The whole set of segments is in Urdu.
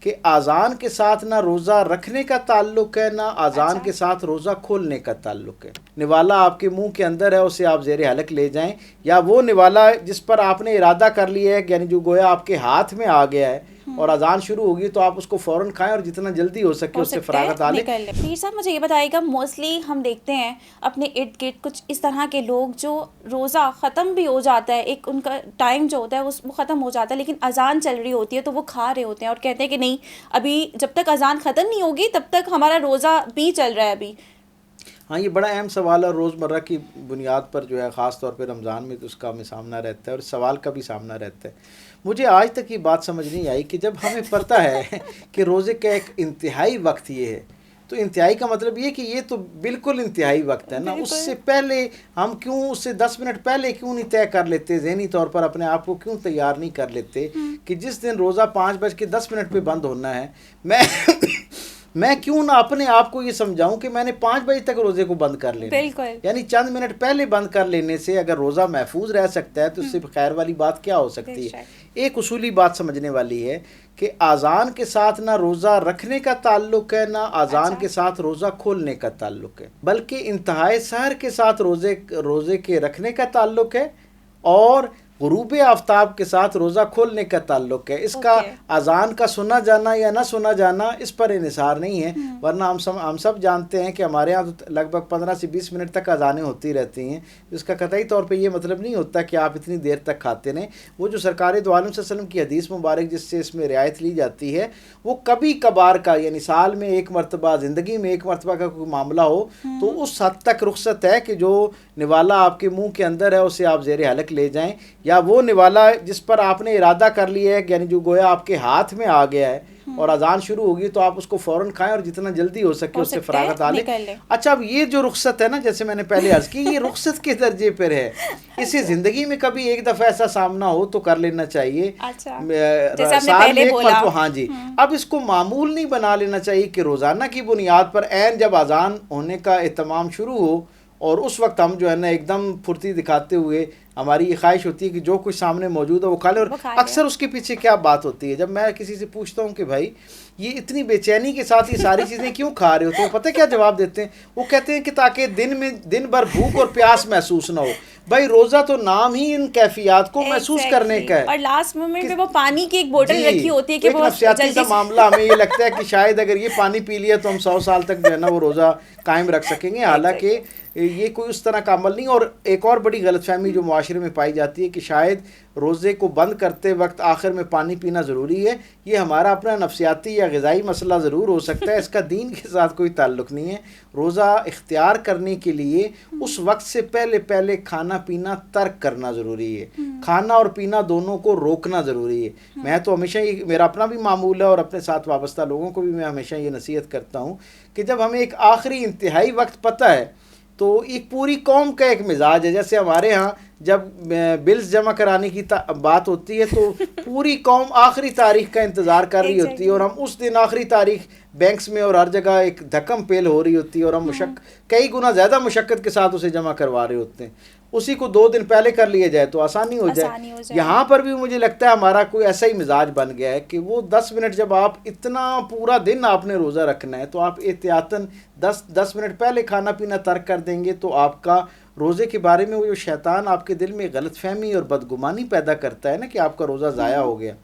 کہ اذان کے ساتھ نہ روزہ رکھنے کا تعلق ہے، نہ اذان کے ساتھ روزہ کھولنے کا تعلق ہے۔ نوالا آپ کے منہ کے اندر ہے، اسے آپ زیر حلق لے جائیں، یا وہ نوالا جس پر آپ نے ارادہ کر لیا ہے، یعنی جو گویا آپ کے ہاتھ میں آ گیا ہے اور اذان شروع ہوگی تو آپ اس کو فوراً کھائیں اور جتنا جلدی ہو سکے اس سے فراغت آ لیں۔ پیر صاحب مجھے یہ بتائیے گا، موسٹلی ہم دیکھتے ہیں اپنے ارد گرد کچھ اس طرح کے لوگ جو روزہ ختم بھی ہو جاتا ہے، ایک ان کا ٹائم جو ہوتا ہے وہ ختم ہو جاتا ہے، لیکن اذان چل رہی ہوتی ہے تو وہ کھا رہے ہوتے ہیں اور کہتے ہیں کہ نہیں، ابھی جب تک اذان ختم نہیں ہوگی تب تک ہمارا روزہ بھی چل رہا ہے ابھی۔ ہاں، یہ بڑا اہم سوال ہے، روزمرہ کی بنیاد پر جو ہے، خاص طور پہ رمضان میں تو اس کا ہمیں سامنا رہتا ہے اور اس سوال کا بھی سامنا رہتا ہے۔ مجھے آج تک یہ بات سمجھ نہیں آئی کہ جب ہمیں پتہ ہے کہ روزے کا ایک انتہائی وقت یہ ہے، تو انتہائی کا مطلب یہ کہ یہ تو بالکل انتہائی وقت ہے نا، اس سے پہلے ہم کیوں، اس سے 10 منٹ پہلے کیوں نہیں طے کر لیتے، ذہنی طور پر اپنے آپ کو کیوں تیار نہیں کر لیتے کہ جس دن روزہ 5:10 پہ بند ہونا ہے، میں کیوں نہ اپنے آپ کو یہ سمجھاؤں کہ میں نے 5 بجے تک روزے کو بند کر لینا، یعنی چند منٹ پہلے بند کر لینے سے اگر روزہ محفوظ رہ سکتا ہے تو اس سے خیر والی بات کیا ہو سکتی ہے۔ ایک اصولی بات سمجھنے والی ہے کہ اذان کے ساتھ نہ روزہ رکھنے کا تعلق ہے، نہ اذان کے ساتھ روزہ کھولنے کا تعلق ہے، بلکہ انتہائے سحر کے ساتھ روزے کے رکھنے کا تعلق ہے اور غروب آفتاب کے ساتھ روزہ کھولنے کا تعلق ہے۔ اس کا اذان کا سنا جانا یا نہ سنا جانا اس پر انحصار نہیں ہے، ورنہ ہم سب جانتے ہیں کہ ہمارے ہاں تو لگ بھگ 15 سے 20 منٹ تک اذانیں ہوتی رہتی ہیں، اس کا قطعی طور پہ یہ مطلب نہیں ہوتا کہ آپ اتنی دیر تک کھاتے رہیں۔ وہ جو سرکار دو عالم صلی اللہ علیہ وسلم کی حدیث مبارک جس سے اس میں رعایت لی جاتی ہے، وہ کبھی کبھار کا، یعنی سال میں ایک مرتبہ، زندگی میں ایک مرتبہ کا کوئی معاملہ ہو تو اس حد تک رخصت ہے کہ جو نوالا آپ کے منہ کے اندر ہے اسے آپ زیر حلق لے جائیں، یا وہ نوالا جس پر آپ نے ارادہ کر لیا ہے، یعنی جو گویا آپ کے ہاتھ میں آ گیا ہے اور اذان شروع ہوگی تو آپ اس کو فوراً کھائیں اور جتنا جلدی ہو سکے اس سے فراغت آ لیں۔ اچھا، اب یہ جو رخصت ہے نا، جیسے میں نے پہلے عرض کی، یہ رخصت کے درجے پر ہے، اسے زندگی میں کبھی ایک دفعہ ایسا سامنا ہو تو کر لینا چاہیے، سال میں ایک مرتبہ۔ ہاں جی، اب اس کو معمول نہیں بنا لینا چاہیے کہ روزانہ کی بنیاد پر عین جب اذان ہونے کا اہتمام شروع ہو اور اس وقت ہم جو ہے نا ایک دم پھرتی دکھاتے ہوئے، ہماری یہ خواہش ہوتی ہے کہ جو کچھ سامنے موجود ہے وہ کھا لیں۔ اور اکثر اس کے پیچھے کیا بات ہوتی ہے، جب میں کسی سے پوچھتا ہوں کہ بھائی یہ اتنی بے چینی کے ساتھ یہ ساری چیزیں کیوں کھا رہے ہو، تو وہ پتہ کیا جواب دیتے ہیں، وہ کہتے ہیں کہ تاکہ دن بھر بھوک اور پیاس محسوس نہ ہو۔ بھائی روزہ تو نام ہی ان کیفیات کو محسوس کرنے کا ہے، اور لاسٹ مومنٹ پہ وہ پانی کی ایک بوتل رکھی ہوتی ہے کہ ایک نفسیاتی سا معاملہ، ہمیں یہ لگتا ہے کہ شاید اگر یہ پانی پی لیا تو ہم 100 سال تک جو ہے نا وہ روزہ قائم رکھ سکیں گے، حالانکہ یہ کوئی اس طرح کا عمل نہیں۔ اور ایک اور بڑی غلط فہمی جو معاشرے میں پائی جاتی ہے کہ شاید روزے کو بند کرتے وقت آخر میں پانی پینا ضروری ہے، یہ ہمارا اپنا نفسیاتی یا غذائی مسئلہ ضرور ہو سکتا ہے، اس کا دین کے ساتھ کوئی تعلق نہیں ہے۔ روزہ اختیار کرنے کے لیے اس وقت سے پہلے کھانا پینا ترک کرنا ضروری ہے، کھانا اور پینا دونوں کو روکنا ضروری ہے۔ میں تو ہمیشہ یہ میرا اپنا بھی معمول ہے اور اپنے ساتھ وابستہ لوگوں کو بھی میں ہمیشہ یہ نصیحت کرتا ہوں کہ جب ہمیں ایک آخری انتہائی وقت پتہ ہے تو ایک پوری قوم کا ایک مزاج ہے، جیسے ہمارے ہاں جب بلز جمع کرانے کی بات ہوتی ہے تو پوری قوم آخری تاریخ کا انتظار کر رہی ہوتی ہے، اور ہم اس دن آخری تاریخ بینکس میں اور ہر جگہ ایک دھکم پیل ہو رہی ہوتی ہے، اور ہم کئی گنا زیادہ مشقت کے ساتھ اسے جمع کروا رہے ہوتے ہیں۔ اسی کو 2 دن پہلے کر لیا جائے تو آسانی ہو جائے۔ یہاں پر بھی مجھے لگتا ہے ہمارا کوئی ایسا ہی مزاج بن گیا ہے کہ وہ 10 منٹ، جب آپ اتنا پورا دن آپ نے روزہ رکھنا ہے تو آپ احتیاطاً 10 منٹ پہلے کھانا پینا ترک کر دیں گے تو آپ کا روزے کے بارے میں وہ جو شیطان آپ کے دل میں غلط فہمی اور بدگمانی پیدا کرتا ہے نا کہ آپ کا روزہ ضائع ہو گیا،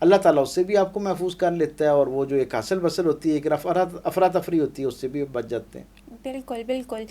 اللہ تعالیٰ اس سے بھی آپ کو محفوظ کر لیتا ہے، اور وہ جو ایک حاصل بسل ہوتی ہے، ایک افراتفری ہوتی ہے، اس سے بھی بچ جاتے ہیں۔ بالکل بالکل۔